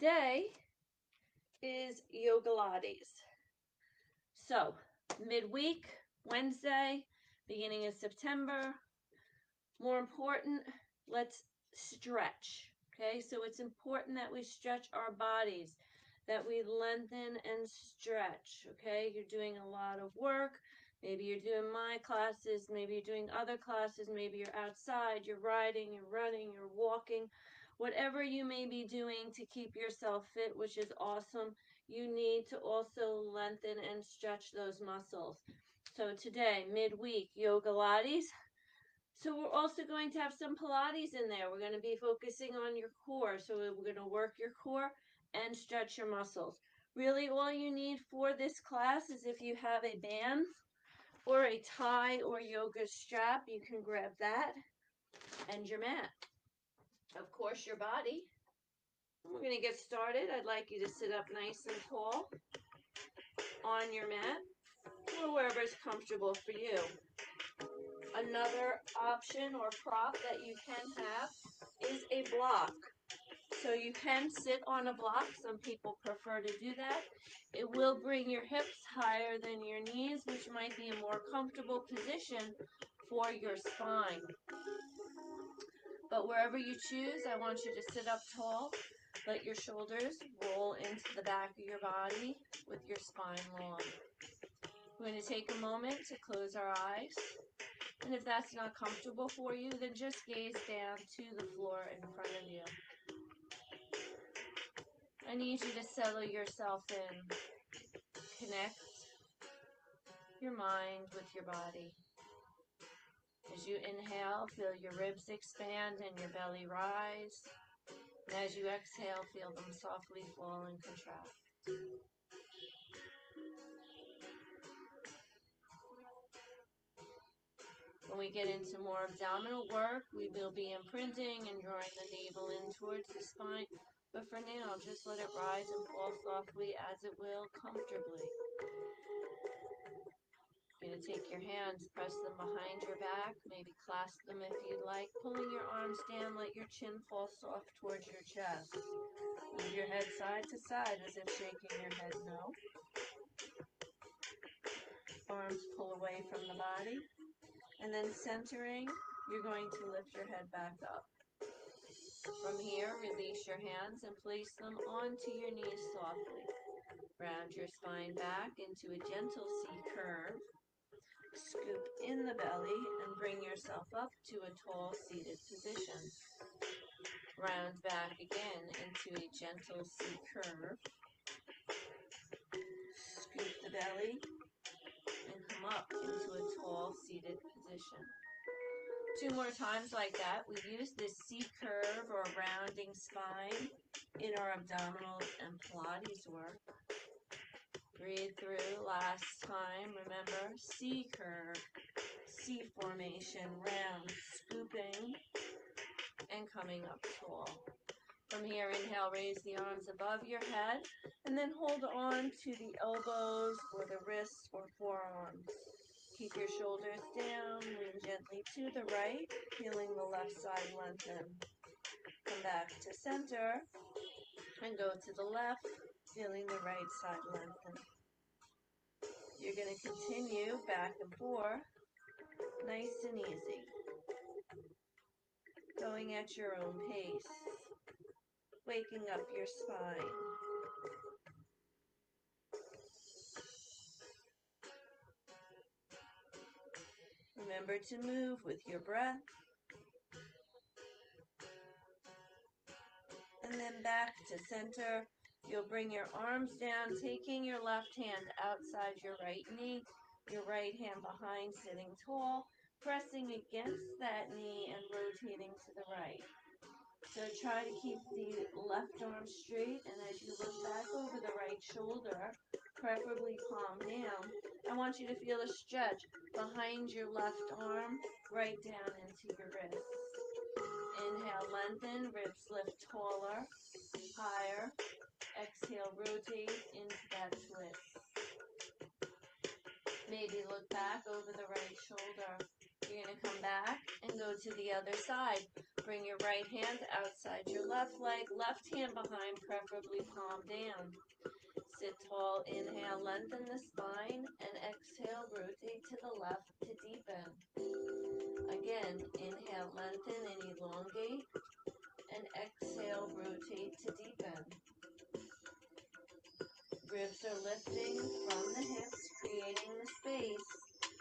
today is Yogalates. So, midweek, Wednesday, beginning of September. More important, let's stretch. Okay, so it's important that we stretch our bodies, that we lengthen and stretch. Okay, you're doing a lot of work. Maybe you're doing my classes, maybe you're doing other classes, maybe you're outside, you're riding, you're running, you're walking. Whatever you may be doing to keep yourself fit, which is awesome, you need to also lengthen and stretch those muscles. So today, midweek, Yogalates. So we're also going to have some Pilates in there. We're going to be focusing on your core. So we're going to work your core and stretch your muscles. Really, all you need for this class is if you have a band or a tie or yoga strap, you can grab that and your mat. Of course, your body. We're going to get started. I'd like you to sit up nice and tall on your mat or wherever is comfortable for you. Another option or prop that you can have is a block. So you can sit on a block. Some people prefer to do that. It will bring your hips higher than your knees, which might be a more comfortable position for your spine. But wherever you choose, I want you to sit up tall. Let your shoulders roll into the back of your body with your spine long. We're going to take a moment to close our eyes. And if that's not comfortable for you, then just gaze down to the floor in front of you. I need you to settle yourself in. Connect your mind with your body. As you inhale, feel your ribs expand and your belly rise. And as you exhale, feel them softly fall and contract. When we get into more abdominal work, we will be imprinting and drawing the navel in towards the spine. But for now, just let it rise and fall softly as it will, comfortably. You're going to take your hands, press them behind your back, maybe clasp them if you'd like. Pulling your arms down, let your chin fall soft towards your chest. Move your head side to side as if shaking your head no. Arms pull away from the body. And then centering, you're going to lift your head back up. From here, release your hands and place them onto your knees softly. Round your spine back into a gentle C curve. Scoop in the belly and bring yourself up to a tall seated position. Round back again into a gentle C curve. Scoop the belly and come up into a tall seated position. 2 more times like that. We use this C curve or rounding spine in our abdominal and Pilates work. Breathe through. Last time, remember, C curve, C formation, round, scooping, and coming up tall. From here, inhale, raise the arms above your head, and then hold on to the elbows or the wrists or forearms. Keep your shoulders down, lean gently to the right, feeling the left side lengthen. Come back to center, and go to the left, feeling the right side lengthen. You're going to continue back and forth, nice and easy, going at your own pace, waking up your spine. Remember to move with your breath. And then back to center. You'll bring your arms down, taking your left hand outside your right knee, your right hand behind, sitting tall, pressing against that knee and rotating to the right. So try to keep the left arm straight, and as you look back over the right shoulder, preferably palm down, I want you to feel a stretch behind your left arm, right down into your wrist. Inhale, lengthen, ribs lift taller, higher. Exhale, rotate into that twist. Maybe look back over the right shoulder. You're going to come back and go to the other side. bring your right hand outside your left leg, left hand behind, preferably palm down. Sit tall, inhale, lengthen the spine, and exhale, rotate to the left to deepen. Again, inhale, lengthen and elongate, and exhale, rotate to deepen. Ribs are lifting from the hips, creating the space,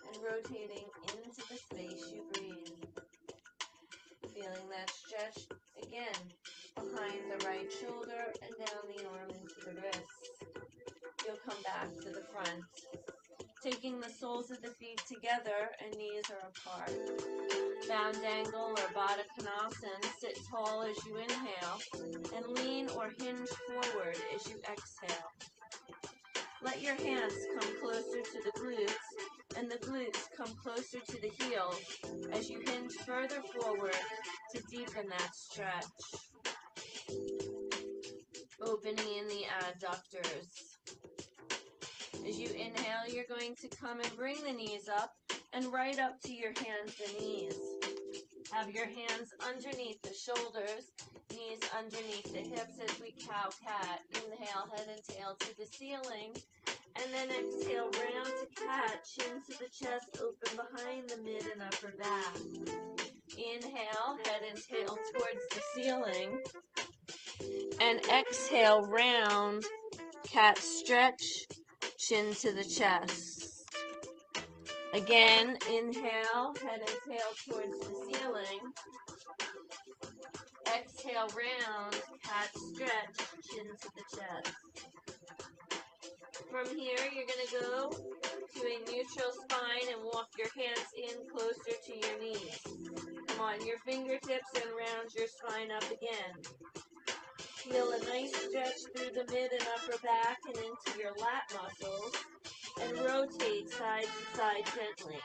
and rotating into the space you breathe. Feeling that stretch, again, behind the right shoulder and down the arm into the wrist. You'll come back to the front. Taking the soles of the feet together and knees are apart. Bound angle or Baddha Konasana, sit tall as you inhale and lean or hinge forward as you exhale. Let your hands come closer to the glutes and the glutes come closer to the heels as you hinge further forward to deepen that stretch. Opening in the adductors. As you inhale, you're going to come and bring the knees up and right up to your hands and knees. Have your hands underneath the shoulders, knees underneath the hips as we cow-cat. Inhale, head and tail to the ceiling. And then exhale, round to cat, chin to the chest, open behind the mid and upper back. Inhale, head and tail towards the ceiling. And exhale, round, cat stretch, chin to the chest. Again, inhale, head and tail towards the ceiling. Exhale, round, cat stretch, chin to the chest. From here, you're going to go to a neutral spine and walk your hands in closer to your knees. Come on, your fingertips and round your spine up again. Feel a nice stretch through the mid and upper back and into your lat muscles. And rotate side to side gently.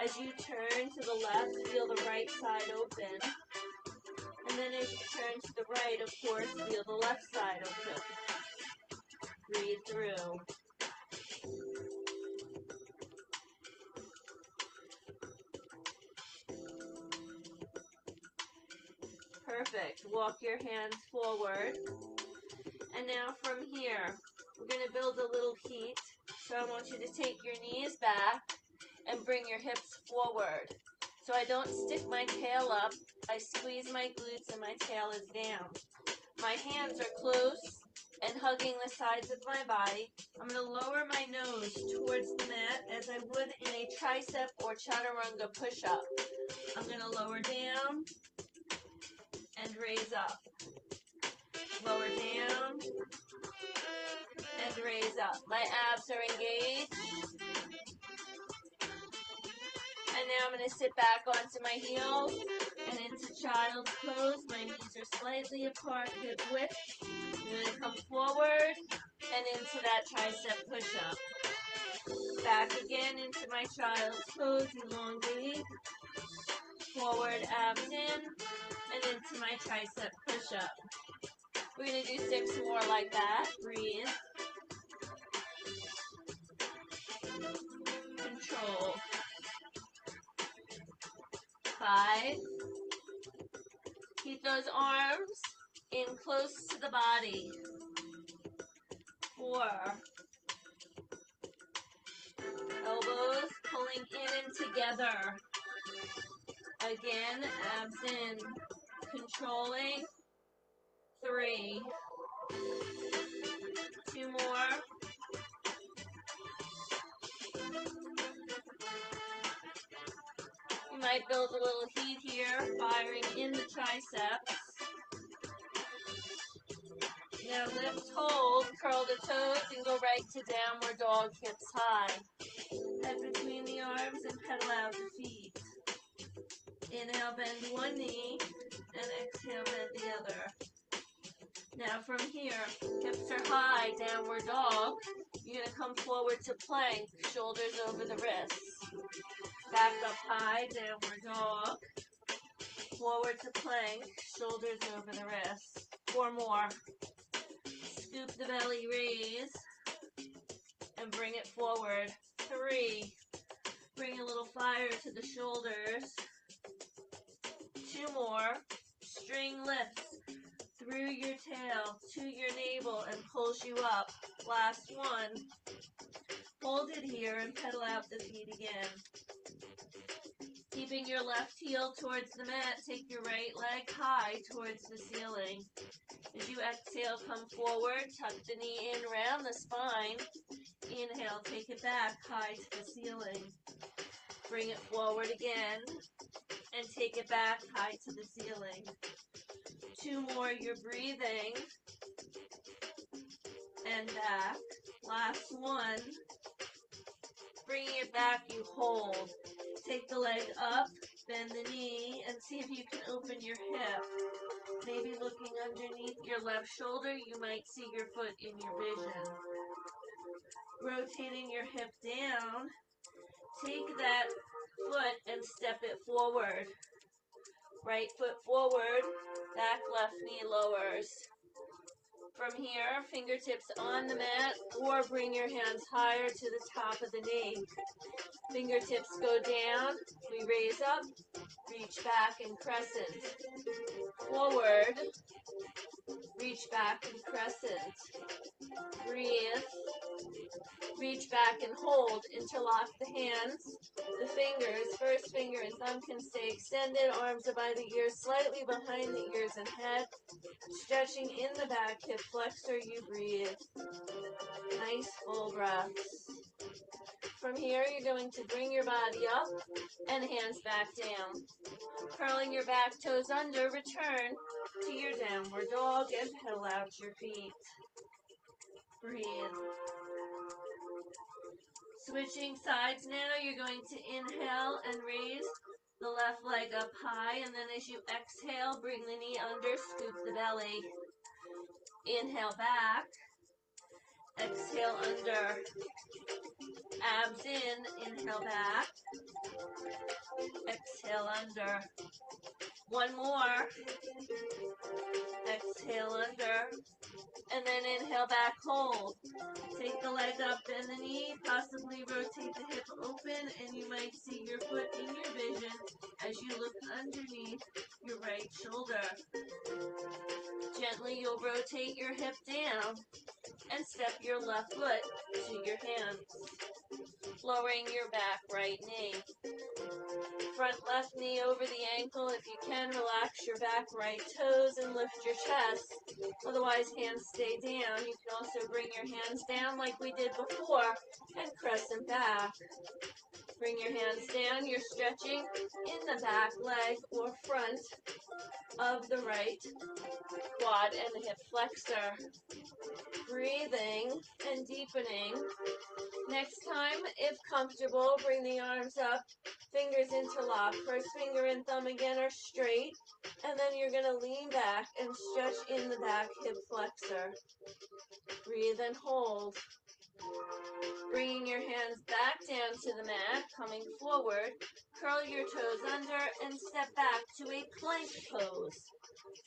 As you turn to the left, feel the right side open. And then as you turn to the right, of course, feel the left side open. Breathe through. Perfect. Walk your hands forward. And now from here, we're going to build a little heat. So I want you to take your knees back and bring your hips forward. So I don't stick my tail up. I squeeze my glutes and my tail is down. My hands are close and hugging the sides of my body. I'm going to lower my nose towards the mat as I would in a tricep or chaturanga push-up. I'm going to lower down and raise up. Lower down and raise up. My abs are engaged. And now I'm going to sit back onto my heels and into child's pose. My knees are slightly apart, hip width. I'm going to come forward and into that tricep push-up. Back again into my child's pose, elongate. Forward, abs in, and into my tricep push-up. We're going to do 6 more like that. Breathe. Control. 5. Keep those arms in close to the body. 4. Elbows pulling in and together. Again, abs in. Controlling. 3. 2 more. You might build a little heat here, firing in the triceps. Now lift, hold, curl the toes, and go right to downward dog, hips high. Head between the arms and pedal out the feet. Inhale, bend one knee, and exhale, bend the other. Now from here, hips are high, downward dog. You're going to come forward to plank, shoulders over the wrists. Back up high, downward dog. Forward to plank, shoulders over the wrists. 4 more. Scoop the belly, raise, and bring it forward. 3. Bring a little fire to the shoulders. 2. 2 more. String lifts through your tail to your navel and pulls you up. Last one. Hold it here and pedal out the feet again. Keeping your left heel towards the mat, take your right leg high towards the ceiling. As you exhale, come forward, tuck the knee in, round the spine. Inhale, take it back high to the ceiling. Bring it forward again and take it back high to the ceiling. 2 more, you're breathing. And back. Last one. Bringing it back, you hold. Take the leg up, bend the knee, and see if you can open your hip. Maybe looking underneath your left shoulder, you might see your foot in your vision. Rotating your hip down, take that foot and step it forward. Right foot forward, back left knee lowers. From here, fingertips on the mat, or bring your hands higher to the top of the knee. Fingertips go down, we raise up, reach back and crescent. Forward, reach back and crescent. Breathe. Reach back and hold. Interlock the hands. The fingers, first finger and thumb can stay extended. Arms are by the ears, slightly behind the ears and head. Stretching in the back, hip flexor, you breathe. Nice full breaths. From here, you're going to bring your body up and hands back down. Curling your back toes under, return to your downward dog and pedal out your feet. Breathe. Switching sides now, you're going to inhale and raise the left leg up high, and then as you exhale, bring the knee under, scoop the belly. Inhale back, exhale under, abs in, inhale back, exhale under. One more, exhale under, and then inhale back, hold. Take the leg up, bend the knee, possibly rotate the hip open, and you might see your foot in your vision as you look underneath your right shoulder. Gently, you'll rotate your hip down and step your left foot to your hands, lowering your back right knee. Front left knee over the ankle. If you can, relax your back right toes and lift your chest. Otherwise, hands stay down. You can also bring your hands down like we did before and crescent back. Bring your hands down. You're stretching in the back leg or front of the right quad and hip flexor. Breathing and deepening. Next time, if comfortable, bring the arms up, fingers interlock. First finger and thumb again are straight, and then you're going to lean back and stretch in the back hip flexor. Breathe and hold. Bringing your hands back down to the mat, coming forward, curl your toes under and step back to a plank pose.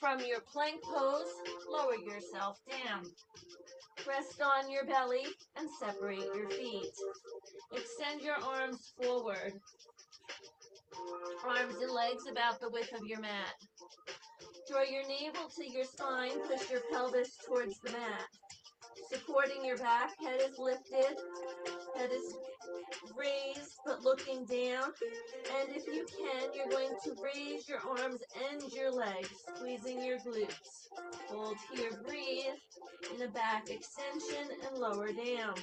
From your plank pose, lower yourself down. Rest on your belly and separate your feet. Extend your arms forward. Arms and legs about the width of your mat. Draw your navel to your spine. Push your pelvis towards the mat. Supporting your back. Head is lifted. Head is raised but looking down. And if you can, you're going to raise your arms and your legs, squeezing your glutes. Hold here. Breathe. In a back extension and lower down.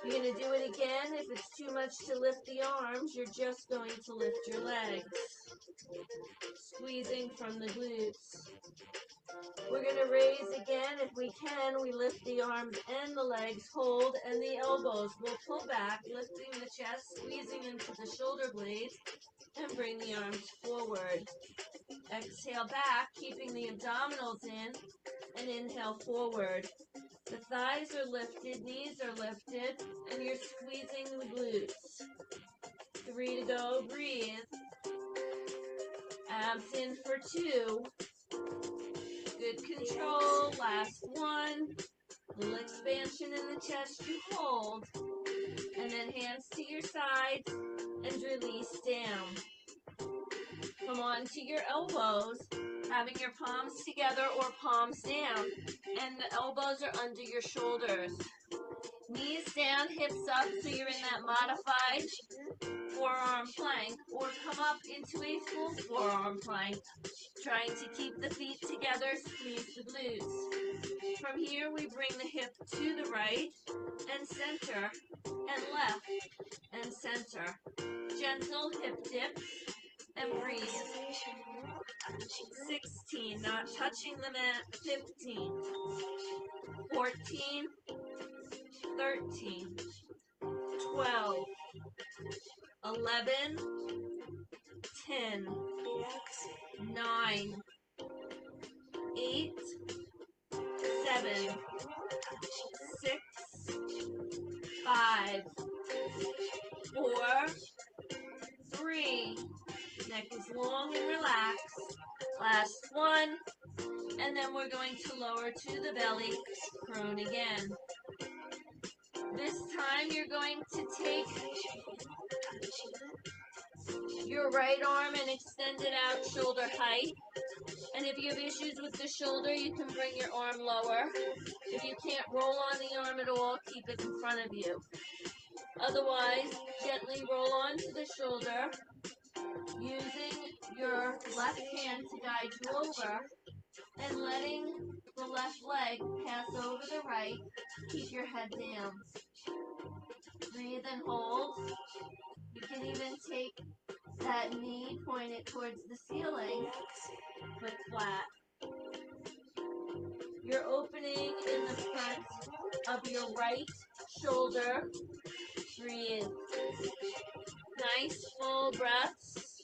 You're going to do it again. If it's too much to lift the arms, you're just going to lift your legs. Squeezing from the glutes. We're going to raise again. If we can, we lift the arms and the legs, hold, and the elbows. We'll pull back, lifting the chest, squeezing into the shoulder blades, and bring the arms forward. Exhale back, keeping the abdominals in, and inhale forward. The thighs are lifted, knees are lifted, and you're squeezing the glutes. 3 to go, breathe. Abs in for 2. Good control, last one. Little expansion in the chest, you hold. And then hands to your sides and release down. Come on to your elbows, having your palms together or palms down, and the elbows are under your shoulders. Knees down, hips up, so you're in that modified forearm plank, or come up into a full forearm plank, trying to keep the feet together, squeeze the glutes. From here, we bring the hip to the right and center, and left and center. Gentle hip dips and breathe. 16, not touching the mat. 15, 14, 13, 12, 11, 10, 9, 8, 7, 6, 5, 4, 3. Neck is long and relaxed. Last one. And then we're going to lower to the belly, prone again. This time you're going to take your right arm and extend it out shoulder height. And if you have issues with the shoulder, you can bring your arm lower. If you can't roll on the arm at all, keep it in front of you. Otherwise, gently roll onto the shoulder, using your left hand to guide you over, and letting the left leg pass over the right. Keep your head down. Breathe and hold. You can even take that knee, point it towards the ceiling, foot flat. You're opening in the front of your right shoulder. Breathe. Nice full breaths.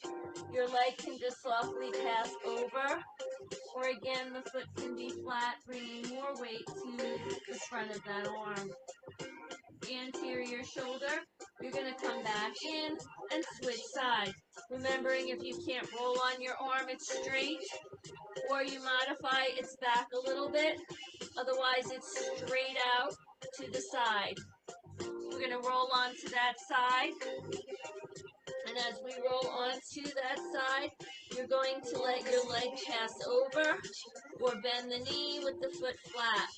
Your leg can just softly pass over, or again, the foot can be flat, bringing more weight to the front of that arm. Anterior shoulder, you're going to come back in and switch sides. Remembering if you can't roll on your arm, it's straight, or you modify its back a little bit. Otherwise, it's straight out to the side. We're going to roll onto that side. And as we roll onto that side, you're going to let your leg pass over or bend the knee with the foot flat.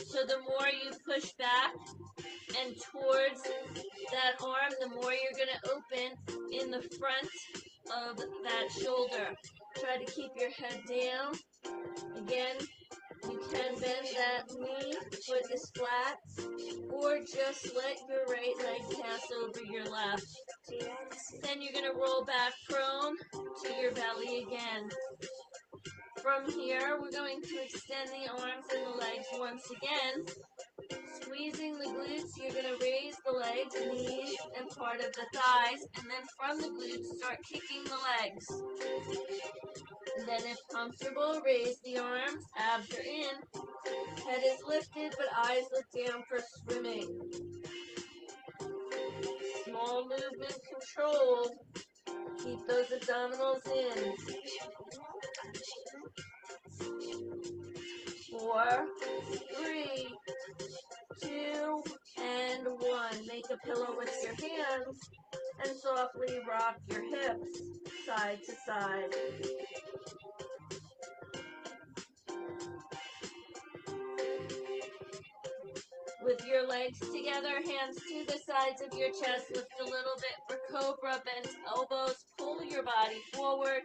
So the more you push back and towards that arm, the more you're going to open in the front of that shoulder. Try to keep your head down. Again, you can bend that knee, foot is flat, or just let your right leg pass over your left. Then you're going to roll back prone to your belly again. From here, we're going to extend the arms and the legs once again. Squeezing the glutes, you're going to raise the legs, knees, and part of the thighs, and then from the glutes, start kicking the legs. And then if comfortable, raise the arms, abs are in, head is lifted, but eyes look down for swimming. Small movement controlled. Keep those abdominals in. 4, 3, 2, and 1. Make a pillow with your hands and softly rock your hips side to side. With your legs together, hands to the sides of your chest, lift a little bit for cobra, bend elbows, pull your body forward,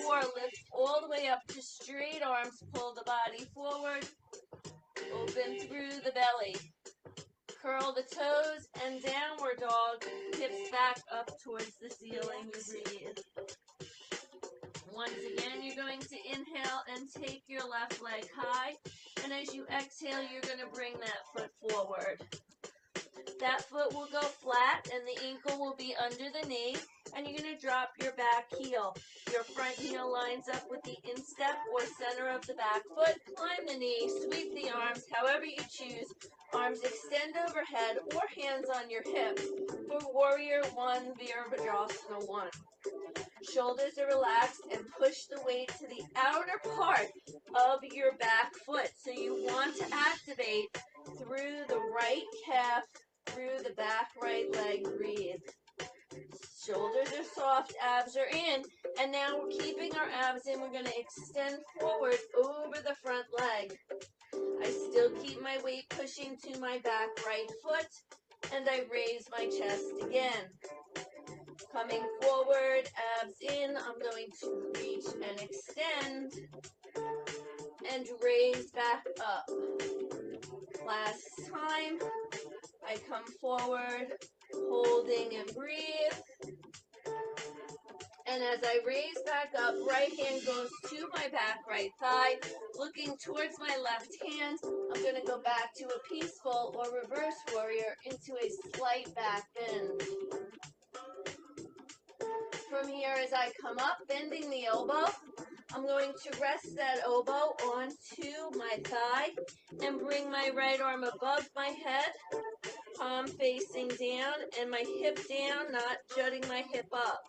or lift all the way up to straight arms, pull the body forward, open through the belly. Curl the toes and downward dog, hips back up towards the ceiling. Breathe. Once again, you're going to inhale and take your left leg high, and as you exhale, you're going to bring that foot forward. That foot will go flat and the ankle will be under the knee, and you're going to drop your back heel. Your front heel lines up with the instep or center of the back foot. Climb the knee, sweep the arms, however you choose. Arms extend overhead or hands on your hips for Warrior 1, Virabhadrasana 1. Shoulders are relaxed and push the weight to the outer part of your back foot. So you want to activate through the right calf, through the back right leg. Breathe. Shoulders are soft, abs are in. And now we're keeping our abs in. We're going to extend forward over the front leg. I still keep my weight pushing to my back right foot. And I raise my chest again. Coming forward, abs in. I'm going to reach and extend. And raise back up. Last time, I come forward, holding and breathe. And as I raise back up, right hand goes to my back right thigh, looking towards my left hand. I'm going to go back to a peaceful or reverse warrior into a slight back bend. From here, as I come up, bending the elbow, I'm going to rest that elbow onto my thigh and bring my right arm above my head, palm facing down, and my hip down, not jutting my hip up.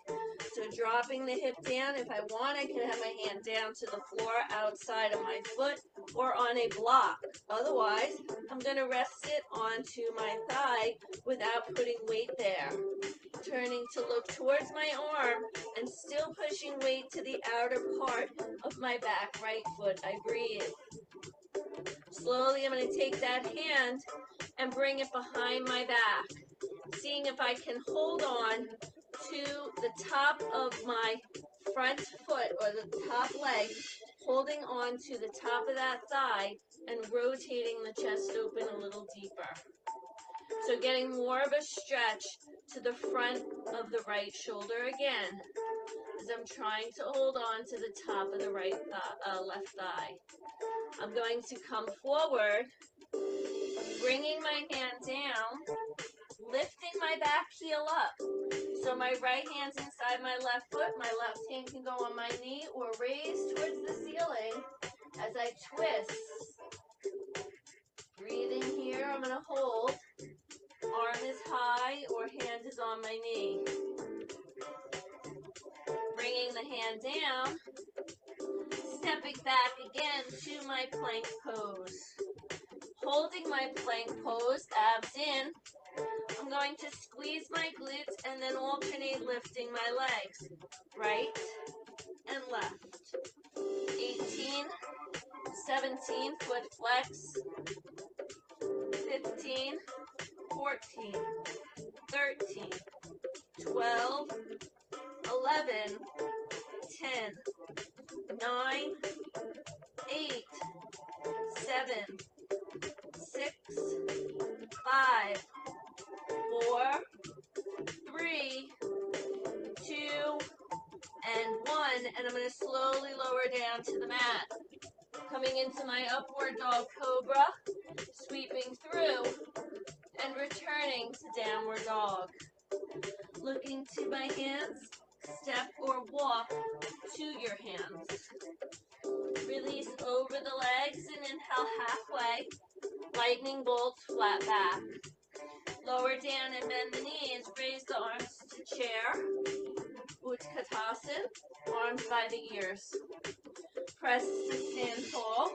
So dropping the hip down. If I want, I can have my hand down to the floor outside of my foot or on a block. Otherwise, I'm going to rest it onto my thigh without putting weight there. Turning to look towards my arm and still pushing weight to the outer part of my back right foot. I breathe. Slowly, I'm going to take that hand and bring it behind my back. Seeing if I can hold on to the top of my front foot or the top leg, holding on to the top of that thigh and rotating the chest open a little deeper. So getting more of a stretch to the front of the right shoulder again as I'm trying to hold on to the top of the left thigh. I'm going to come forward, bringing my hand down, lifting my back heel up. So my right hand's inside my left foot. My left hand can go on my knee or raise towards the ceiling as I twist. Breathing here, I'm going to hold. Arm is high or hand is on my knee. Bringing the hand down. Stepping back again to my plank pose. Holding my plank pose, abs in. I'm going to squeeze my glutes and then alternate lifting my legs. Right and left. 18, 17, foot flex. 15, 14, 13, 12, 11, 10, 9, 8, 7, 6, 5, 4, 3, 2, and 1. And I'm going to slowly lower down to the mat. Coming into my upward dog cobra, sweeping through, and returning to downward dog. Looking to my hands, step or walk to your hands. Release over the legs and inhale halfway. Lightning bolts, flat back. Lower down and bend the knees. Raise the arms to chair. Utkatasana, arms by the ears. Press to stand tall.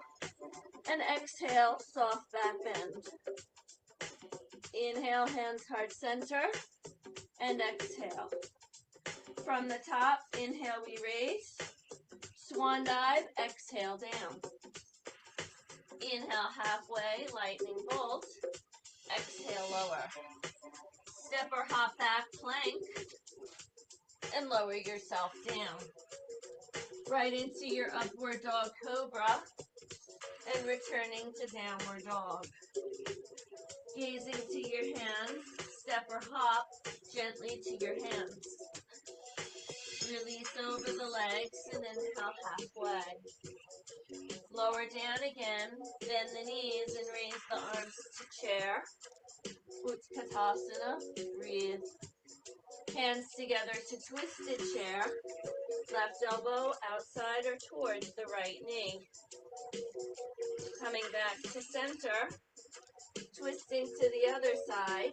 And exhale, soft back bend. Inhale, hands heart center. And exhale. From the top, inhale, we raise. Swan dive, exhale down. Inhale halfway, lightning bolt. Exhale, lower. Step or hop back plank. And lower yourself down. Right into your upward dog cobra. And returning to downward dog. Gazing to your hands. Step or hop gently to your hands. Release over the legs and inhale halfway. Lower down again, bend the knees and raise the arms to chair. Utkatasana, breathe. Hands together to twisted chair. Left elbow outside or towards the right knee. Coming back to center. Twisting to the other side.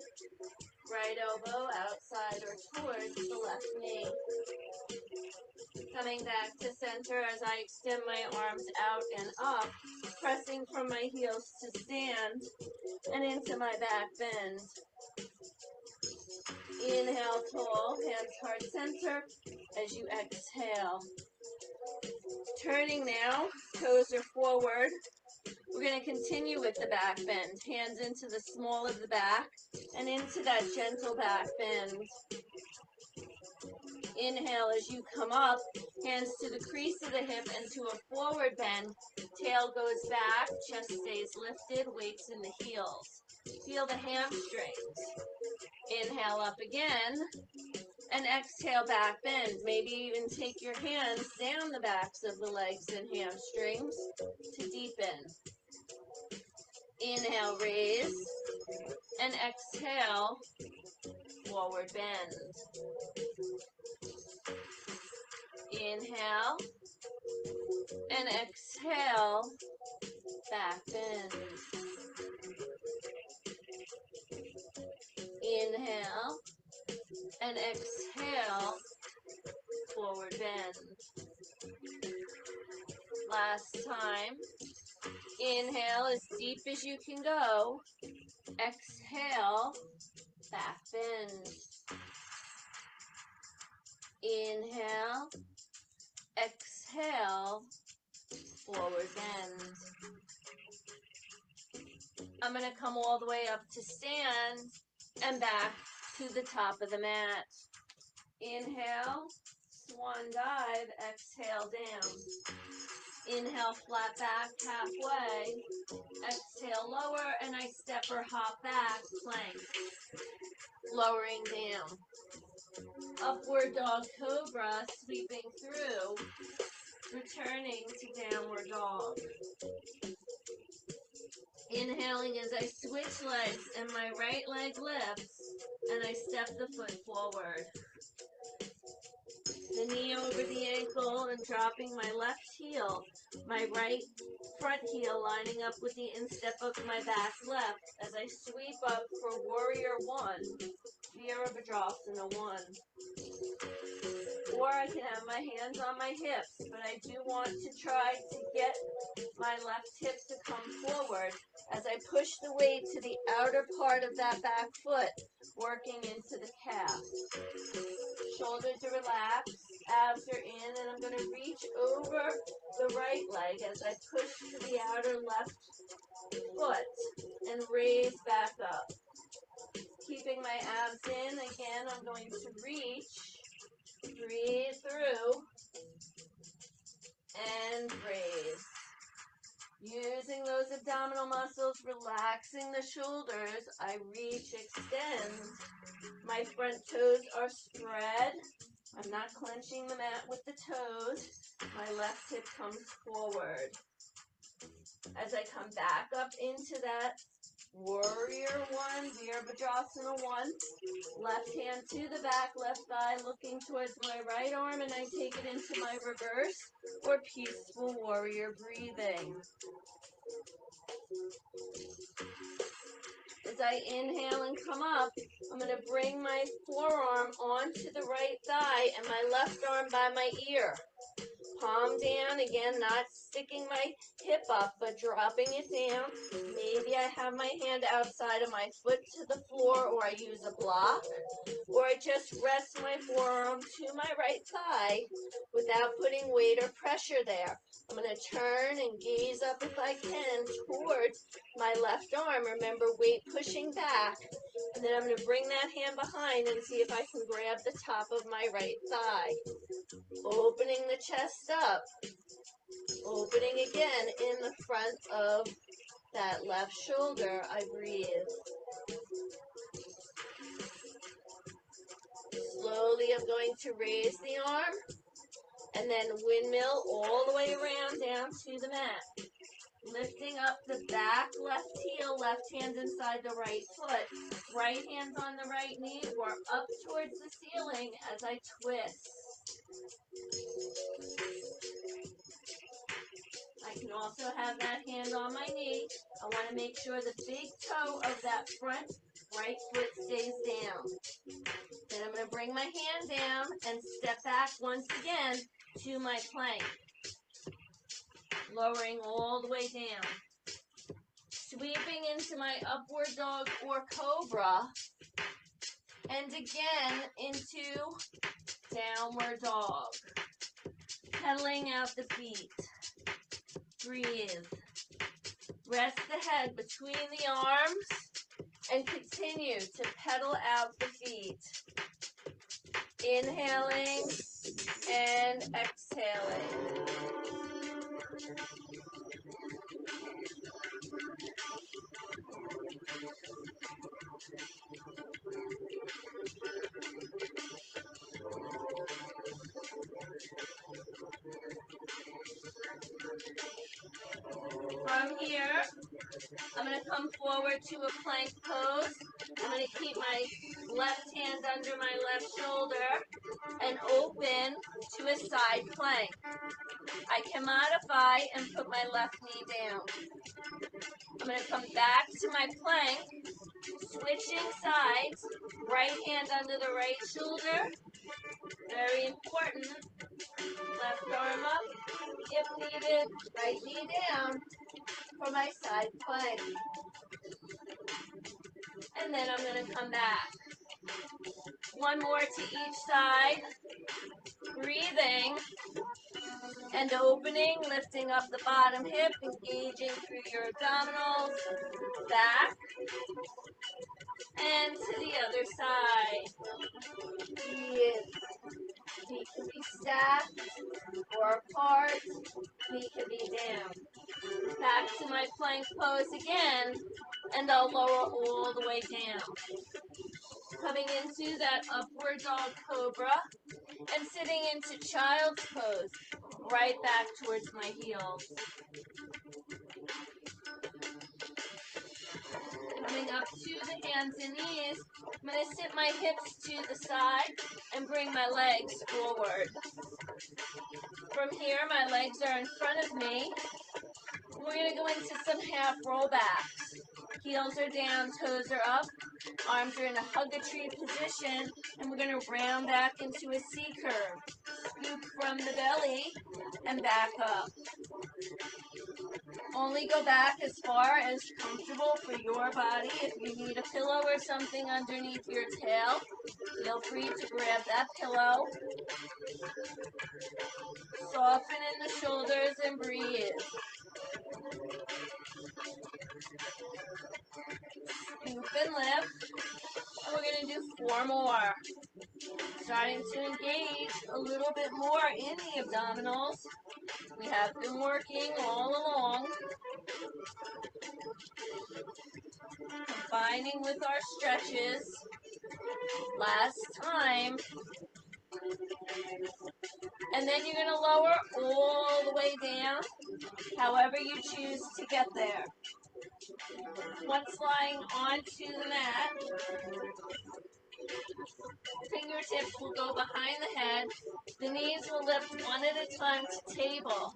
Right elbow outside or towards the left knee. Coming back to center as I extend my arms out and up, pressing from my heels to stand and into my back bend. Inhale, tall, hands heart center as you exhale. Turning now, toes are forward. We're going to continue with the back bend. Hands into the small of the back and into that gentle back bend. Inhale as you come up, hands to the crease of the hip and to a forward bend. Tail goes back, chest stays lifted, weights in the heels. Feel the hamstrings. Inhale up again, and exhale back bend. Maybe even take your hands down the backs of the legs and hamstrings to deepen. Inhale, raise, and exhale, forward bend. Inhale, and exhale, back bend. Inhale, and exhale, forward bend. Last time. Inhale as deep as you can go. Exhale, back bend. Inhale, exhale, forward bend. I'm going to come all the way up to stand and back to the top of the mat. Inhale, swan dive, exhale down. Inhale, flat back halfway. Exhale, lower, and I step or hop back, plank. Lowering down. Upward dog cobra, sweeping through, returning to downward dog. Inhaling as I switch legs and my right leg lifts and I step the foot forward. The knee over the ankle and dropping my left heel, my right front heel lining up with the instep of my back left as I sweep up for warrior one, Virabhadrasana 1. Or I can have my hands on my hips, but I do want to try to get my left hip to come forward as I push the weight to the outer part of that back foot, working into the calf. Shoulders are relaxed, abs are in, and I'm going to reach over the right leg as I push to the outer left foot and raise back up. Keeping my abs in, again, I'm going to reach, breathe through, and raise. Using those abdominal muscles, relaxing the shoulders, I reach, extend. My front toes are spread. I'm not clenching the mat with the toes. My left hip comes forward. As I come back up into that warrior one, Virabhadrasana 1, left hand to the back, left thigh looking towards my right arm, and I take it into my reverse or peaceful warrior breathing. As I inhale and come up, I'm going to bring my forearm onto the right thigh and my left arm by my ear. Palm down, again, not sticking my hip up, but dropping it down. Maybe I have my hand outside of my foot to the floor, or I use a block, or I just rest my forearm to my right thigh without putting weight or pressure there. I'm going to turn and gaze up if I can towards my left arm. Remember, weight pushing back. And then I'm going to bring that hand behind and see if I can grab the top of my right thigh. Opening the chest up. Opening again in the front of that left shoulder. I breathe. Slowly I'm going to raise the arm and then windmill all the way around down to the mat. Lifting up the back left heel, left hand inside the right foot. Right hand's on the right knee or up towards the ceiling as I twist. I can also have that hand on my knee. I want to make sure the big toe of that front right foot stays down. Then I'm going to bring my hand down and step back once again to my plank. Lowering all the way down. Sweeping into my upward dog or cobra. And again into downward dog. Pedaling out the feet. Breathe. Rest the head between the arms and continue to pedal out the feet. Inhaling and exhaling. From here, I'm going to come forward to a plank pose. I'm going to keep my left hand under my left shoulder and open to a side plank. I can modify and put my left knee down. I'm going to come back to my plank, switching sides, right hand under the right shoulder. Very important. Left arm up, if needed, right knee down for my side plank. And then I'm going to come back. One more to each side. Breathing and opening, lifting up the bottom hip, engaging through your abdominals. Back and to the other side. Breathe. Feet can be stacked or apart. Feet can be down. Back to my plank pose again, and I'll lower all the way down. Coming into that upward dog cobra and sitting into child's pose, right back towards my heels. Coming up to the hands and knees, I'm going to sit my hips to the side and bring my legs forward. From here, my legs are in front of me. We're going to go into some half rollbacks. Heels are down, toes are up, arms are in a hug-a-tree position, and we're going to round back into a C curve. Scoop from the belly and back up. Only go back as far as comfortable for your body. If you need a pillow or something underneath your tail, feel free to grab that pillow. Soften in the shoulders and breathe. Scoop and lift. And we're going to do 4 more. Starting to engage a little bit more in the abdominals. We have been working all along. Combining with our stretches. Last time. And then you're going to lower all the way down, however you choose to get there. Once lying onto the mat, fingertips will go behind the head. The knees will lift one at a time to table.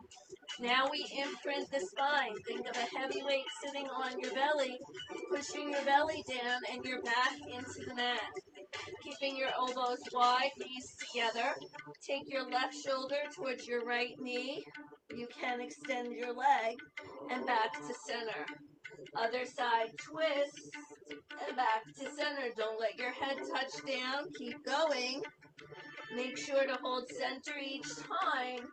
Now we imprint the spine. Think of a heavy weight sitting on your belly, pushing your belly down and your back into the mat. Keeping your elbows wide, knees together. Take your left shoulder towards your right knee. You can extend your leg and back to center. Other side, twist and back to center. Don't let your head touch down. Keep going. Make sure to hold center each time.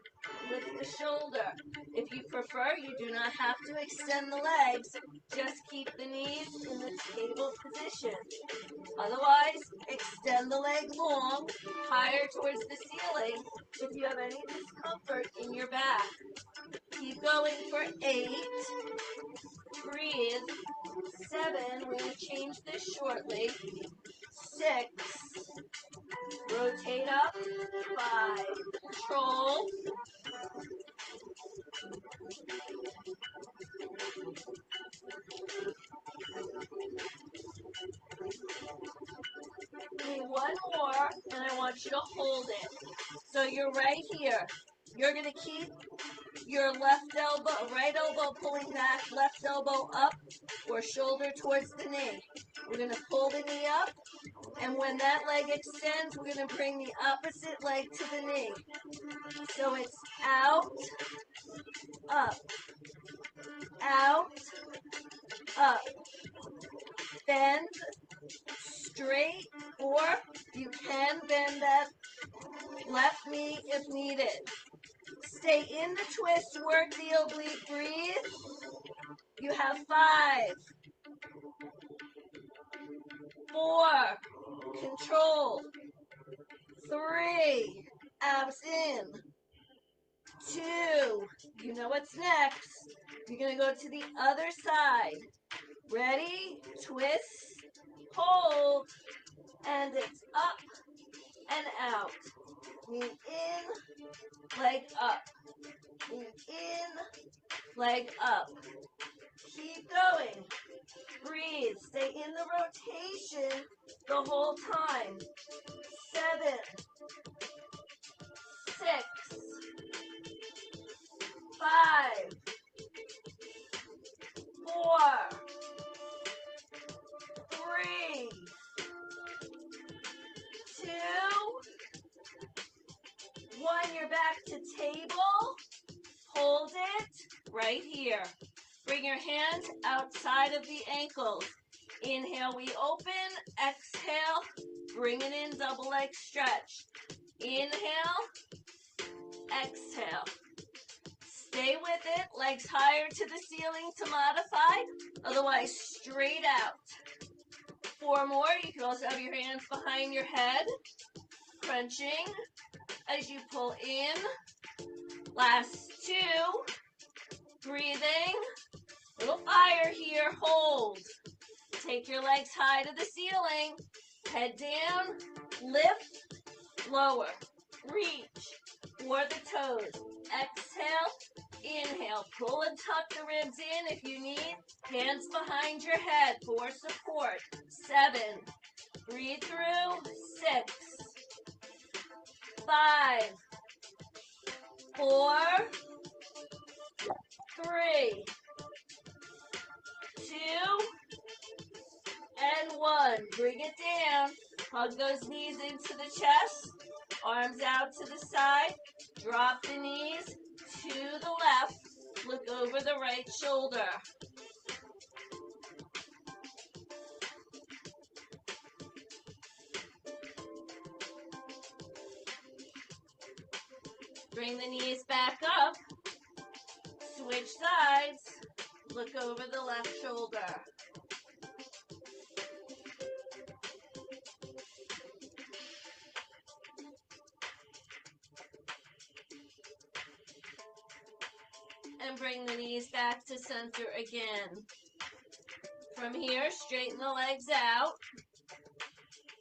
Lift the shoulder. If you prefer, you do not have to extend the legs. Just keep the knees in the table position. Otherwise, extend the leg long, higher towards the ceiling if you have any discomfort in your back. Keep going for 8. Breathe. 7. We're going to change this shortly. 6. Rotate up. 5. Control. 1 more, and I want you to hold it. So you're right here. You're going to keep your left elbow, right elbow pulling back, left elbow up, or shoulder towards the knee. We're going to pull the knee up, and when that leg extends, we're going to bring the opposite leg to the knee. So it's out, up, out, up. Bend, straight, or bend that left knee if needed. Stay in the twist, work the oblique, breathe. You have 5, 4, control, 3, abs in, 2, you know what's next. You're going to go to the other side. Ready? Twist, hold, and it's up and out. Knee in, leg up. Knee in, leg up. Keep going. Breathe. Stay in the rotation the whole time. 7, 6, 5, 4, 3, 2, 1. You're back to table. Hold it right here. Bring your hands outside of the ankles. Inhale, we open. Exhale, bring it in, double leg stretch. Inhale, exhale. Stay with it, legs higher to the ceiling to modify, otherwise straight out. 4 more, you can also have your hands behind your head, crunching as you pull in. Last 2, breathing, little fire here, hold. Take your legs high to the ceiling, head down, lift, lower, reach for the toes. Exhale, inhale, pull and tuck the ribs in if you need. Hands behind your head for support. 7, breathe through. 6, 5, 4, 3, 2, and 1. Bring it down. Hug those knees into the chest. Arms out to the side. Drop the knees to the left. Look over the right shoulder. Bring the knees back up. Switch sides. Look over the left shoulder. And bring the knees back to center again. From here, straighten the legs out.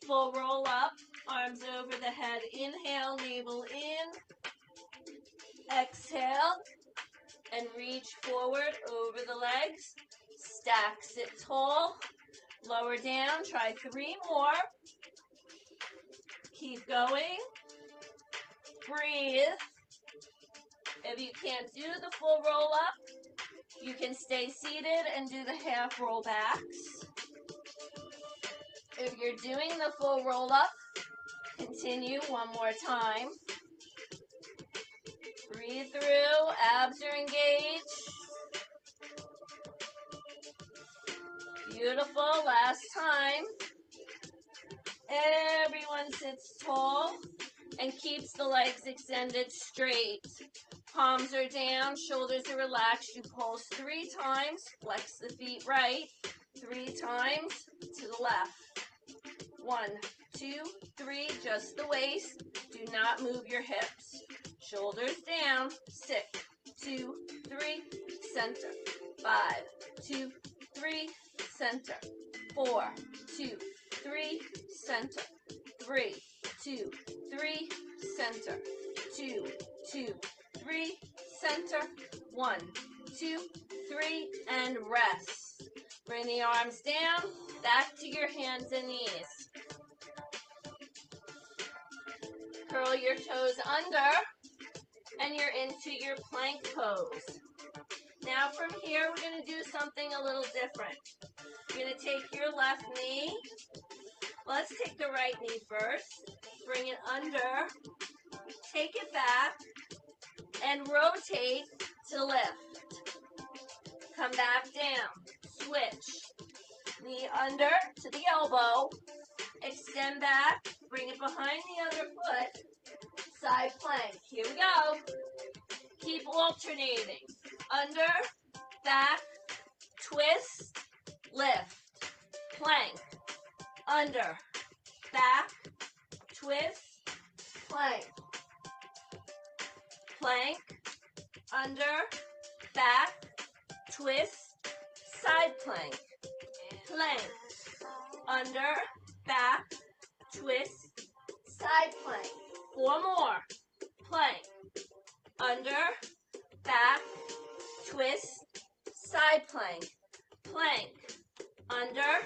Full roll up, arms over the head. Inhale, navel in. Exhale, and reach forward over the legs. Stack, sit tall. Lower down, try 3 more. Keep going. Breathe. If you can't do the full roll up, you can stay seated and do the half roll backs. If you're doing the full roll up, continue 1 more time. Breathe through, abs are engaged. Beautiful, last time. Everyone sits tall and keeps the legs extended straight. Palms are down, shoulders are relaxed. You pulse 3 times, flex the feet right. 3 times to the left. 1, 2, 3, just the waist. Do not move your hips. Shoulders down. 6, 2, 3, center. 5, 2, 3, center. 4, 2, 3, center. 3, 2, 3, center. 2, 2, 3, center. 1, 2, 3, and rest. Bring the arms down, back to your hands and knees. Curl your toes under, and you're into your plank pose. Now from here, we're going to do something a little different. You're going to take your left knee. Let's take the right knee first. Bring it under. Take it back. And rotate to lift. Come back down. Switch. Knee under to the elbow. Extend back. Bring it behind the other foot. Side plank. Here we go. Keep alternating. Under, back, twist, lift. Plank. Under, back, twist, plank. Plank. Under, back, twist, side plank. Plank. Under, back, twist, side plank. 4 more. Plank. Under, back, twist, side plank. Plank. Under,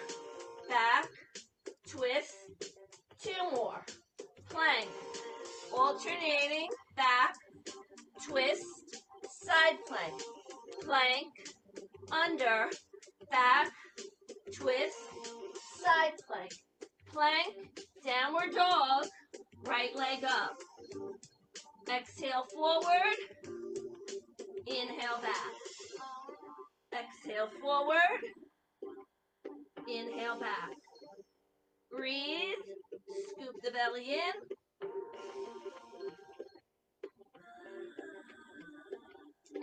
back, twist. 2 more. Plank. Alternating, back, twist, side plank. Plank. Under, back, twist, side plank. Plank, downward dog, right leg up. Exhale forward, inhale back. Exhale forward, inhale back. Breathe, scoop the belly in.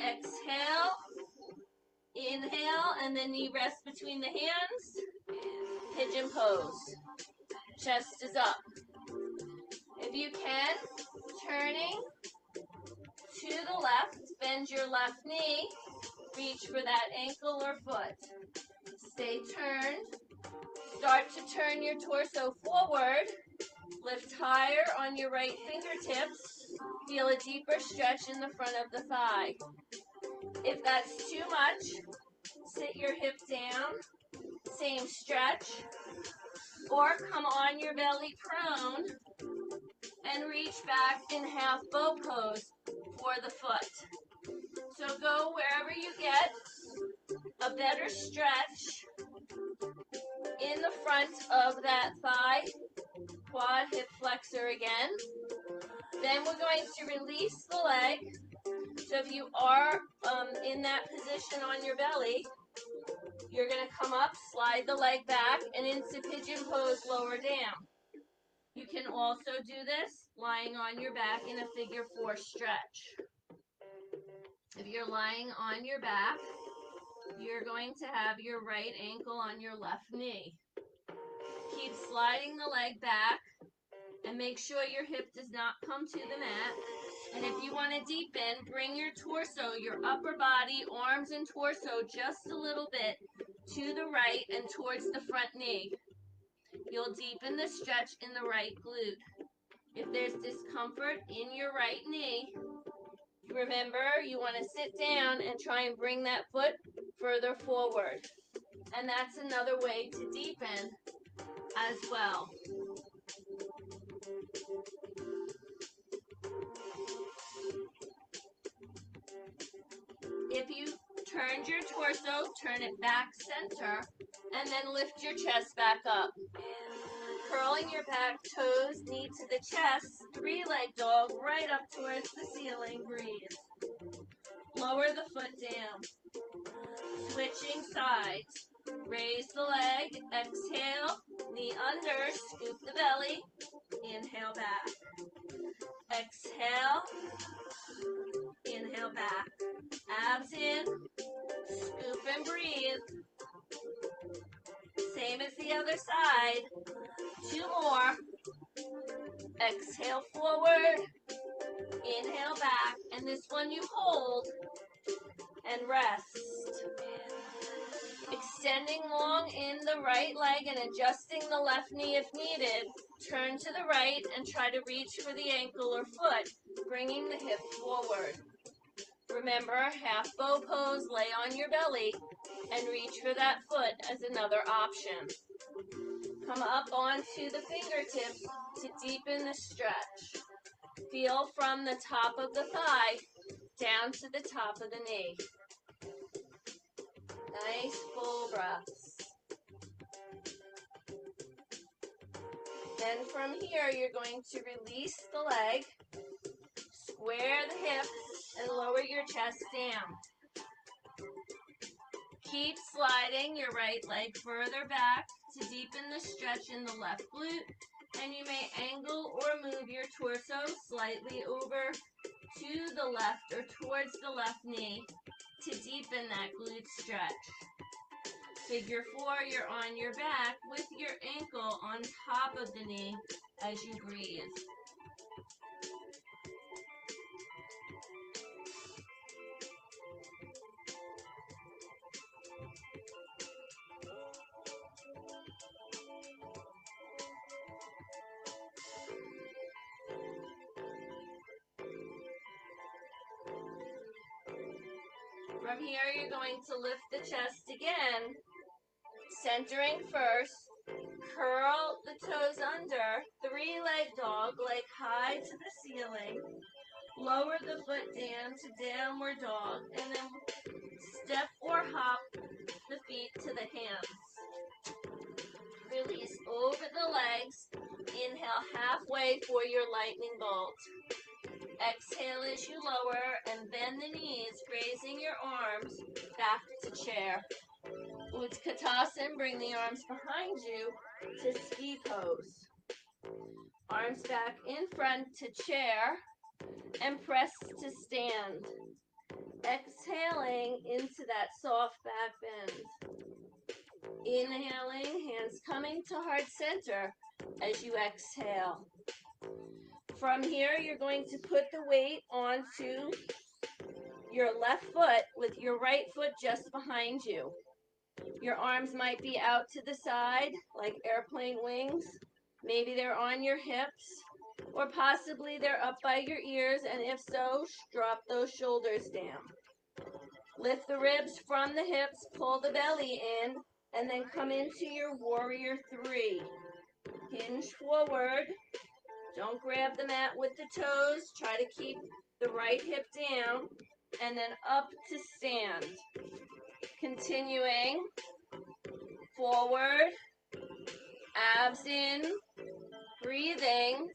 Exhale, inhale, and then knee rest between the hands. Pigeon pose. Chest is up. If you can, turning to the left, bend your left knee, reach for that ankle or foot. Stay turned. Start to turn your torso forward. Lift higher on your right fingertips. Feel a deeper stretch in the front of the thigh. If that's too much, sit your hip down, same stretch, or come on your belly prone and reach back in half bow pose for the foot. So go wherever you get a better stretch in the front of that thigh, quad hip flexor again. Then we're going to release the leg. So if you are in that position on your belly, you're going to come up, slide the leg back, and into pigeon pose, lower down. You can also do this lying on your back in a figure 4 stretch. If you're lying on your back, you're going to have your right ankle on your left knee. Keep sliding the leg back and make sure your hip does not come to the mat. And if you want to deepen, bring your torso, your upper body, arms and torso just a little bit to the right and towards the front knee. You'll deepen the stretch in the right glute. If there's discomfort in your right knee, remember you want to sit down and try and bring that foot further forward. And that's another way to deepen as well. If you turned your torso, turn it back center, and then lift your chest back up. Curling your back toes, knee to the chest, 3-leg dog, right up towards the ceiling. Breathe. Lower the foot down. Switching sides. Raise the leg, exhale, knee under, scoop the belly, inhale back. Exhale, inhale back. Abs in, scoop and breathe. Same as the other side. 2 more. Exhale forward, inhale back, and this one you hold and rest. Extending long in the right leg and adjusting the left knee if needed. Turn to the right and try to reach for the ankle or foot, bringing the hip forward. Remember, half bow pose, lay on your belly, and reach for that foot as another option. Come up onto the fingertips to deepen the stretch. Feel from the top of the thigh down to the top of the knee. Nice full breaths. Then from here, you're going to release the leg, square the hips, and lower your chest down. Keep sliding your right leg further back to deepen the stretch in the left glute And you may angle or move your torso slightly over to the left or towards the left knee to deepen that glute stretch. Figure 4, you're on your back with your ankle on top of the knee as you breathe. From here, you're going to lift the chest again, centering first. Curl the toes under, 3-leg dog, leg high to the ceiling. Lower the foot down to downward dog, and then step or hop the feet to the hands. Release over the legs. Inhale halfway for your lightning bolt. Exhale as you lower and bend the knees, raising your arms back to chair. Utkatasana, bring the arms behind you to ski pose. Arms back in front to chair and press to stand. Exhaling into that soft back bend. Inhaling, hands coming to heart center as you exhale. From here, you're going to put the weight onto your left foot with your right foot just behind you. Your arms might be out to the side like airplane wings. Maybe they're on your hips, or possibly they're up by your ears, and if so, drop those shoulders down. Lift the ribs from the hips, pull the belly in, and then come into your warrior 3. Hinge forward. Don't grab the mat with the toes. Try to keep the right hip down, and then up to stand. Continuing. Forward. Abs in. Breathing.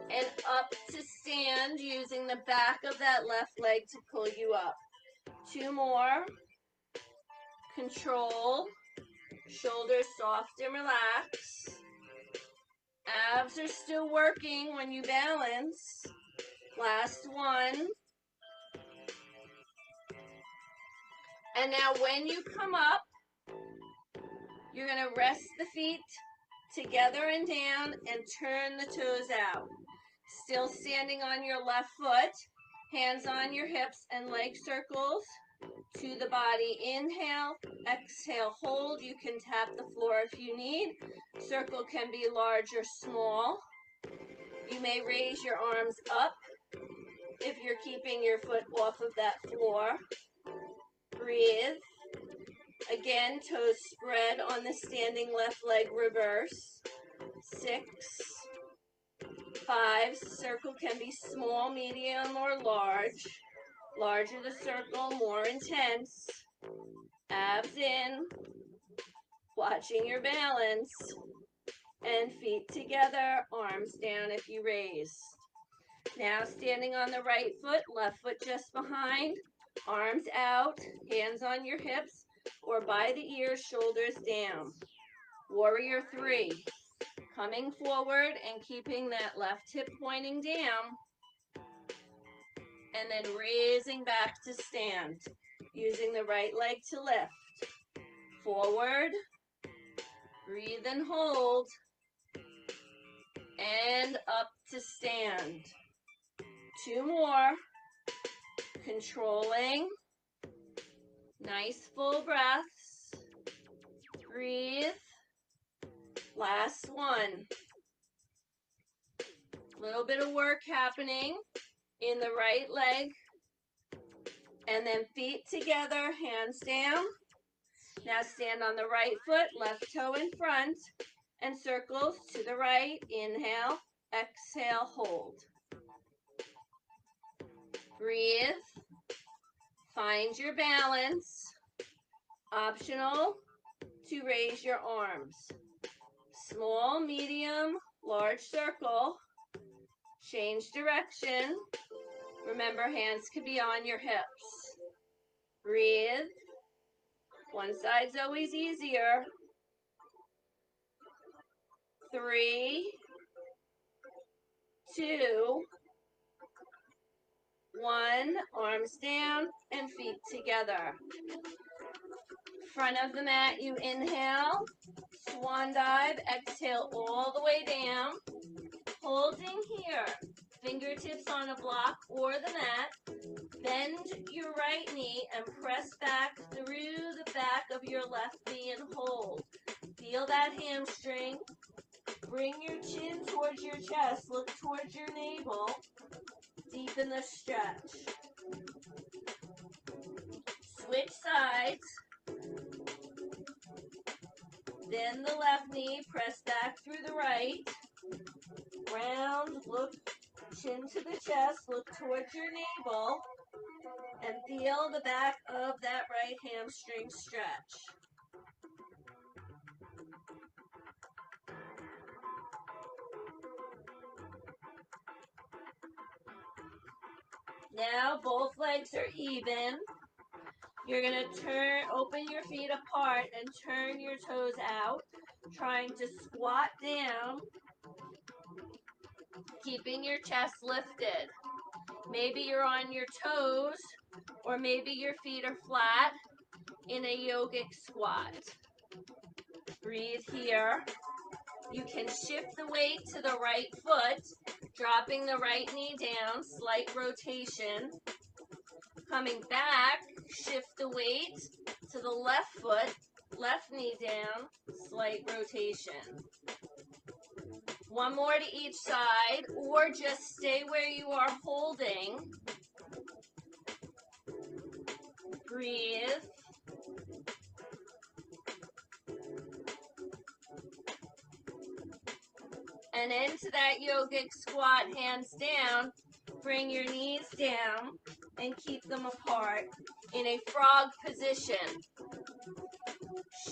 And up to stand using the back of that left leg to pull you up. 2 more. Control. Shoulders soft and relaxed. Abs are still working when you balance. Last one. And now when you come up, you're going to rest the feet together and down and turn the toes out. Still standing on your left foot, hands on your hips and leg circles to the body. Inhale, exhale, hold. You can tap the floor if you need. Circle can be large or small. You may raise your arms up if you're keeping your foot off of that floor. Breathe. Again, toes spread on the standing left leg, reverse. 6, 5, circle can be small, medium, or large. Larger the circle, more intense. Abs in, watching your balance. And feet together, arms down if you raise. Now standing on the right foot, left foot just behind, arms out, hands on your hips or by the ears, shoulders down. Warrior 3, coming forward and keeping that left hip pointing down, and then raising back to stand, using the right leg to lift. Forward, breathe and hold, and up to stand. 2 more. Controlling. Nice full breaths. Breathe. Last one. Little bit of work happening in the right leg. And then feet together, hands down. Now stand on the right foot, left toe in front, and circles to the right. Inhale, exhale, hold. Breathe. Find your balance. Optional to raise your arms. Small, medium, large circle. Change direction. Remember, hands can be on your hips. Breathe. One side's always easier. 3, 2, 1. Arms down and feet together. Front of the mat, you inhale, swan dive, exhale all the way down. Holding here, fingertips on a block or the mat. Bend your right knee and press back through the back of your left knee and hold. Feel that hamstring. Bring your chin towards your chest. Look towards your navel. Deepen the stretch. Switch sides. Bend the left knee. Press back through the right. Round. Look chin to the chest. Look towards your navel. And feel the back of that right hamstring stretch. Now both legs are even. You're going to open your feet apart and turn your toes out, trying to squat down, keeping your chest lifted. Maybe you're on your toes, or maybe your feet are flat in a yogic squat. Breathe here. You can shift the weight to the right foot, dropping the right knee down, slight rotation. Coming back, shift the weight to the left foot, left knee down, slight rotation. One more to each side, or just stay where you are holding. Breathe. And into that yogic squat, hands down. Bring your knees down and keep them apart in a frog position.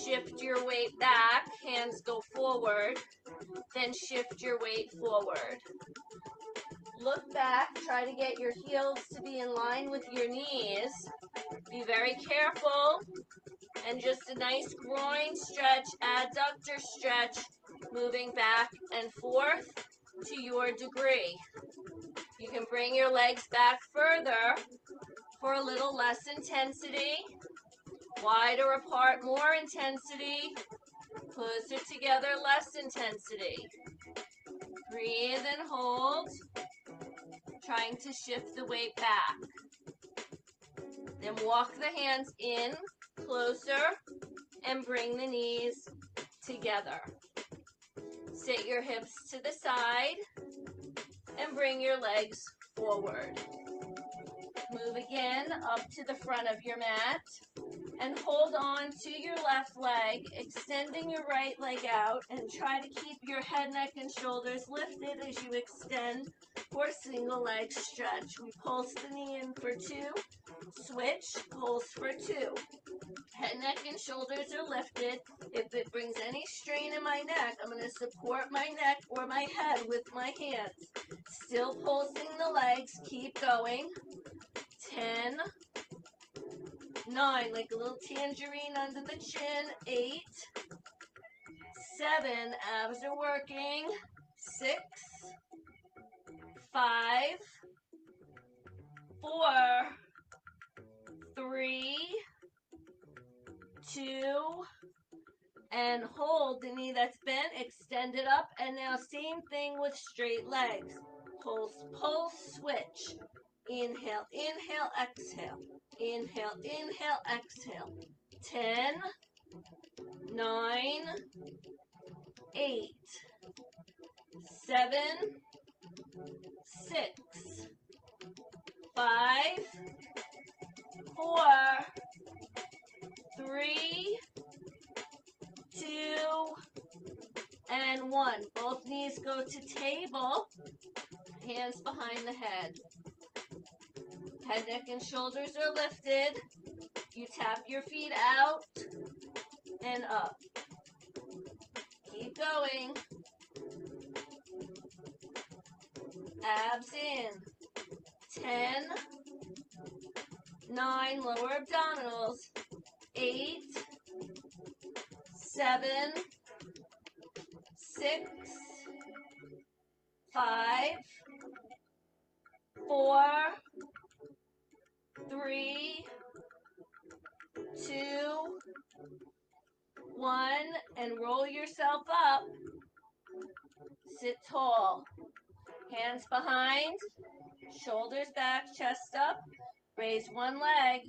Shift your weight back, hands go forward, then shift your weight forward. Look back, try to get your heels to be in line with your knees. Be very careful, and just a nice groin stretch, adductor stretch, moving back and forth to your degree. You can bring your legs back further for a little less intensity. Wider apart, more intensity. Closer together, less intensity. Breathe and hold. Trying to shift the weight back. Then walk the hands in, closer, and bring the knees together. Sit your hips to the side and bring your legs forward. Move again up to the front of your mat and hold on to your left leg, extending your right leg out, and try to keep your head, neck, and shoulders lifted as you extend for a single leg stretch. We pulse the knee in for 2, switch, pulse for 2. Head, neck, and shoulders are lifted. If it brings any strain in my neck, I'm going to support my neck or my head with my hands. Still pulsing the legs. Keep going. 10, 9, like a little tangerine under the chin. 8, 7, abs are working. 6, 5, 4, 3, 2, and hold the knee that's bent, extend it up, and now same thing with straight legs. Pulse, pulse, switch. Inhale, inhale, exhale. Inhale, inhale, exhale. 10, 9, 8, 7, 6, 5, 4, 3, 2, and 1. Both knees go to table. Hands behind the head. Head, neck, and shoulders are lifted. You tap your feet out and up. Keep going. Abs in. 10, 9, lower abdominals. 8, 7, 6, 5, 4, 3, 2, 1, and roll yourself up. Sit tall. Hands behind, shoulders back, chest up. Raise one leg.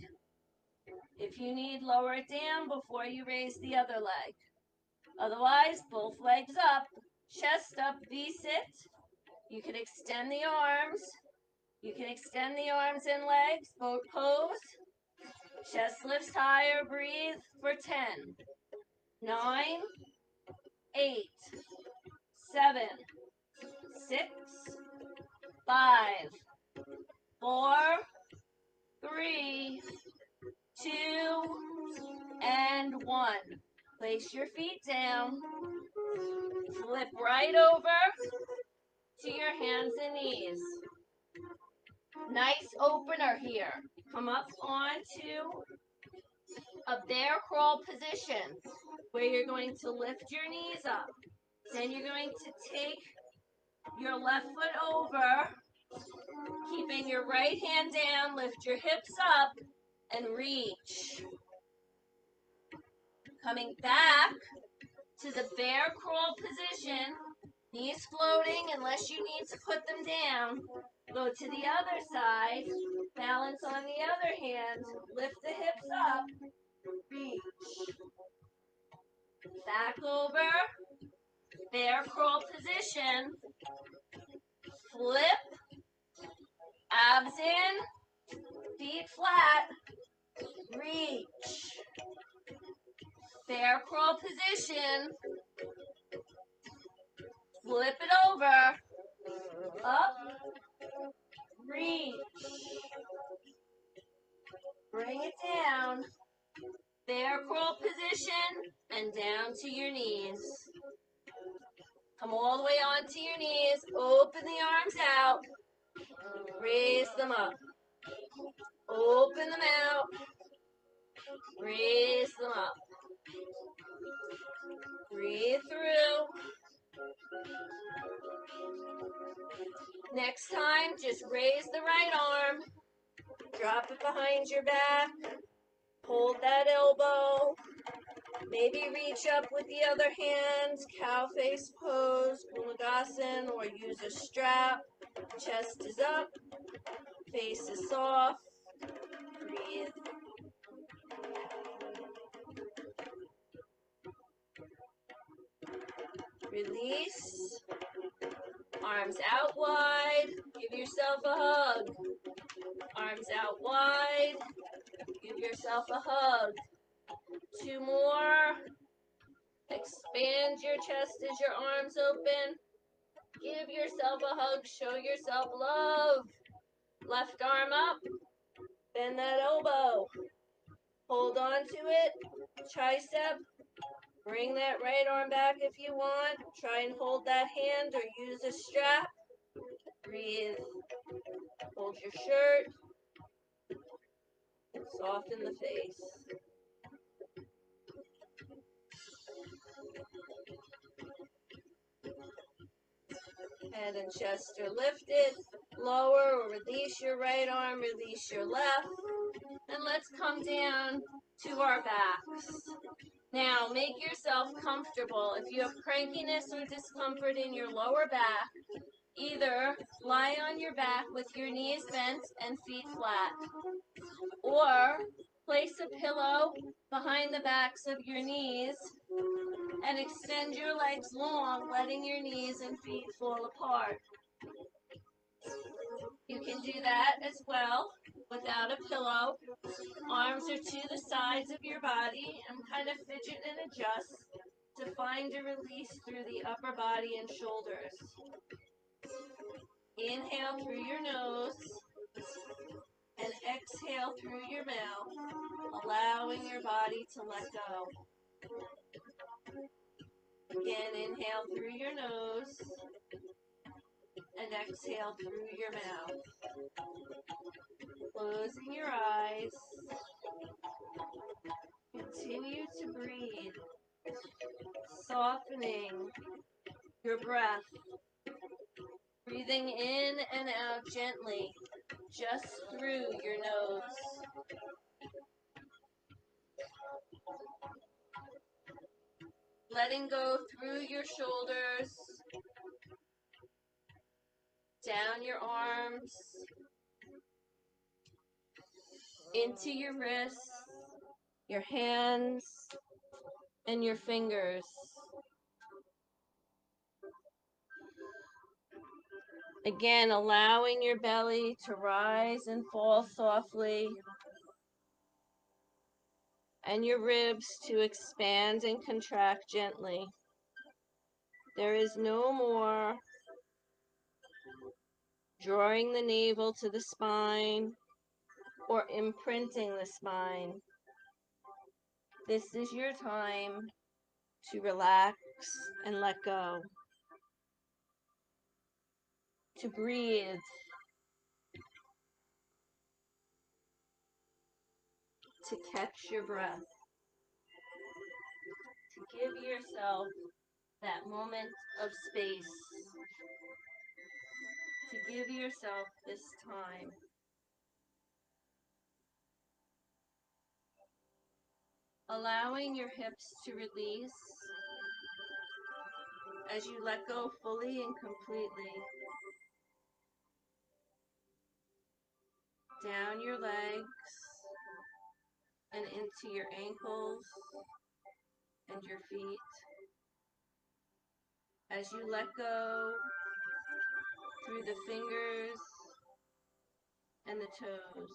If you need, lower it down before you raise the other leg. Otherwise, both legs up, chest up, V-sit. You can extend the arms. You can extend the arms and legs, both pose. Chest lifts higher, breathe for 10, 9, 8, 7, 6, 5, 4, 3, 2, and 1. Place your feet down. Flip right over to your hands and knees. Nice opener here. Come up onto a bear crawl position where you're going to lift your knees up. Then you're going to take your left foot over, keeping your right hand down, lift your hips up, and reach. Coming back to the bear crawl position, knees floating unless you need to put them down. Go to the other side, balance on the other hand, lift the hips up, reach. Back over, bear crawl position, flip, abs in, feet flat, reach. Bear crawl position, flip it over, up, reach. Bring it down, bear crawl position, and down to your knees. Come all the way onto your knees, open the arms out, raise them up. Open them out, raise them up. Breathe through. Next time, just raise the right arm, drop it behind your back, hold that elbow, maybe reach up with the other hand, cow face pose, Pulagasan, or use a strap. Chest is up, face is soft, breathe. Release, arms out wide, give yourself a hug. Arms out wide, give yourself a hug. 2 more. Expand your chest as your arms open. Give yourself a hug, show yourself love. Left arm up, bend that elbow. Hold on to it, tricep. Bring that right arm back if you want. Try and hold that hand or use a strap. Breathe. Hold your shirt. Soften the face. Head and chest are lifted. Lower or release your right arm, release your left. And let's come down to our backs. Now, make yourself comfortable. If you have crankiness or discomfort in your lower back, either lie on your back with your knees bent and feet flat, or place a pillow behind the backs of your knees and extend your legs long, letting your knees and feet fall apart. You can do that as well without a pillow. Arms are to the sides of your body and kind of fidget and adjust to find a release through the upper body and shoulders. Inhale through your nose and exhale through your mouth, allowing your body to let go. Again, inhale through your nose and exhale through your mouth. Closing your eyes. Continue to breathe, softening your breath. Breathing in and out gently, just through your nose. Letting go through your shoulders, down your arms, into your wrists, your hands, and your fingers. Again, allowing your belly to rise and fall softly, and your ribs to expand and contract gently. There is no more drawing the navel to the spine or imprinting the spine. This is your time to relax and let go, to breathe, to catch your breath, to give yourself that moment of space, to give yourself this time. Allowing your hips to release as you let go fully and completely. Down your legs and into your ankles and your feet. As you let go through the fingers and the toes.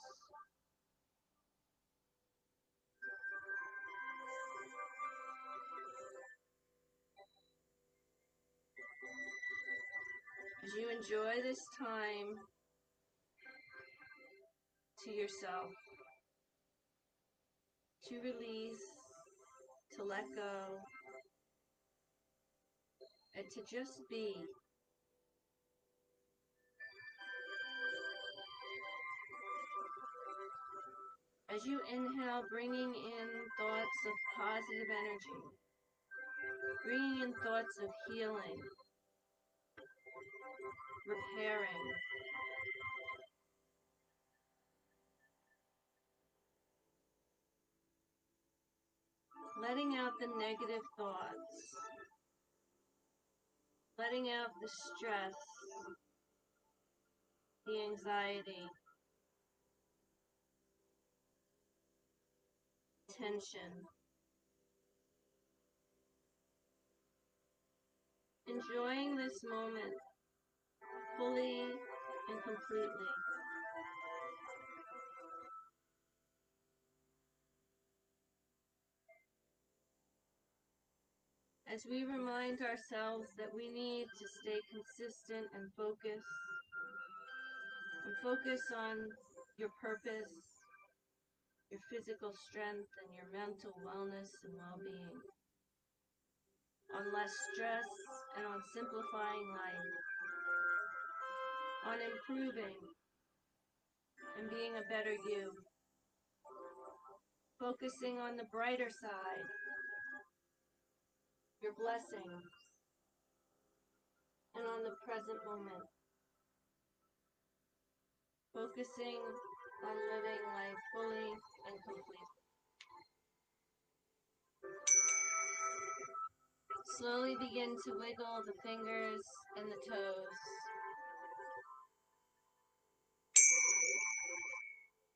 As you enjoy this time to yourself, to release, to let go, and to just be. As you inhale, bringing in thoughts of positive energy, bringing in thoughts of healing, repairing. Letting out the negative thoughts, letting out the stress, the anxiety, tension. Enjoying this moment fully and completely. As we remind ourselves that we need to stay consistent and focus on your purpose, your physical strength, and your mental wellness and well-being, on less stress and on simplifying life, on improving and being a better you, focusing on the brighter side, your blessings, and on the present moment, focusing on living life fully and completely. Slowly begin to wiggle the fingers and the toes.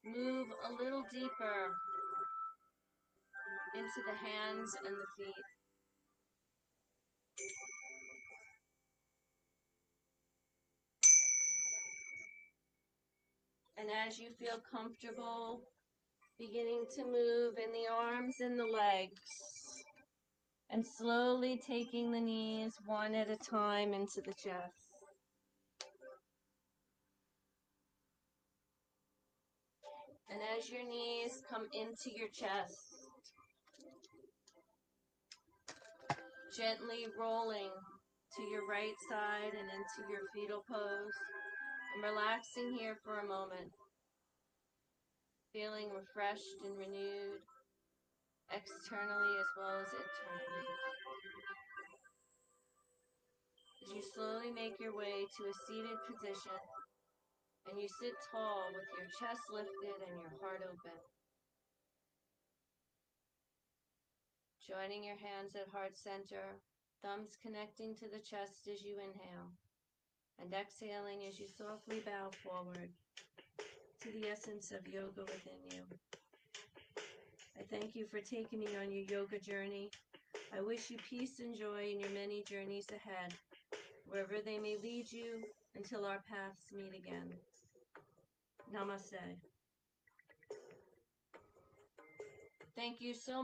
Move a little deeper into the hands and the feet. And as you feel comfortable, beginning to move in the arms and the legs. And slowly taking the knees one at a time into the chest. And as your knees come into your chest, gently rolling to your right side and into your fetal pose. And relaxing here for a moment. Feeling refreshed and renewed, externally as well as internally. as you slowly make your way to a seated position and you sit tall with your chest lifted and your heart open. Joining your hands at heart center, thumbs connecting to the chest as you inhale, and exhaling as you softly bow forward to the essence of yoga within you. I thank you for taking me on your yoga journey. I wish you peace and joy in your many journeys ahead, wherever they may lead you, until our paths meet again. Namaste. Thank you so much.